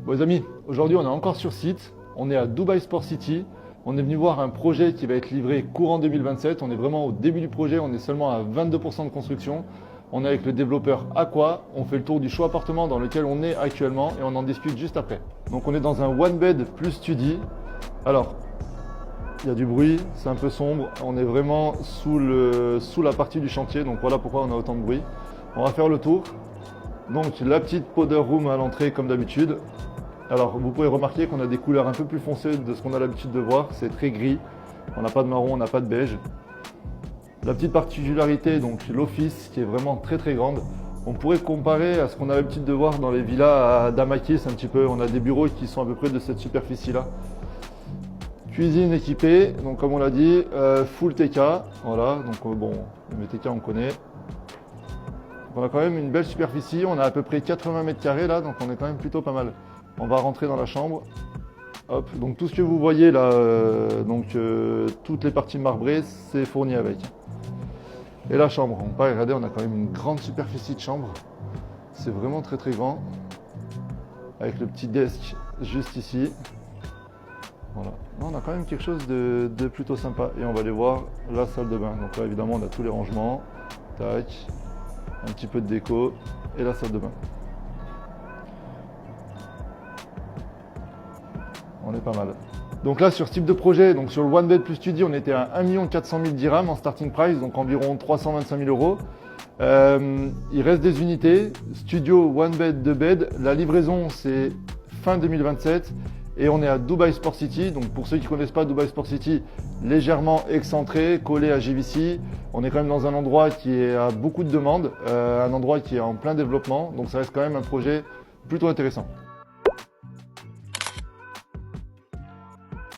Bon les amis, aujourd'hui on est encore sur site, on est à Dubai Sport City, on est venu voir un projet qui va être livré courant 2027, on est vraiment au début du projet, on est seulement à 22% de construction, on est avec le développeur Aqua, on fait le tour du show appartement dans lequel on est actuellement et on en discute juste après. Donc on est dans un one bed plus study, alors il y a du bruit, c'est un peu sombre, on est vraiment sous la partie du chantier, donc voilà pourquoi on a autant de bruit. On va faire le tour. Donc la petite powder room à l'entrée comme d'habitude. Alors vous pouvez remarquer qu'on a des couleurs un peu plus foncées de ce qu'on a l'habitude de voir, c'est très gris, on n'a pas de marron, on n'a pas de beige. La petite particularité, donc l'office qui est vraiment très grande. On pourrait comparer à ce qu'on a l'habitude de voir dans les villas d'Amakis un petit peu, on a des bureaux qui sont à peu près de cette superficie là. Cuisine équipée, donc comme on l'a dit, full TK, voilà, donc bon, le TK on connaît. On a quand même une belle superficie, on a à peu près 80 mètres carrés là, donc on est quand même plutôt pas mal. On va rentrer dans la chambre. Hop, donc tout ce que vous voyez là, toutes les parties marbrées, c'est fourni avec. Et la chambre, regardez, on a quand même une grande superficie de chambre. C'est vraiment très grand. Avec le petit desk juste ici. Voilà. On a quand même quelque chose de plutôt sympa. Et on va aller voir la salle de bain. Donc là évidemment on a tous les rangements. Tac. Un petit peu de déco et la salle de bain. On est pas mal. Donc là sur ce type de projet, donc sur le One Bed plus Study, on était à 1 400 000 dirhams en starting price, donc environ 325 000 euros. Il reste des unités, studio One Bed 2 bed, la livraison c'est fin 2027 et on est à Dubai Sport City. Donc pour ceux qui ne connaissent pas Dubai Sport City, légèrement excentré, collé à JVC. On est quand même dans un endroit qui a beaucoup de demandes, un endroit qui est en plein développement, donc ça reste quand même un projet plutôt intéressant.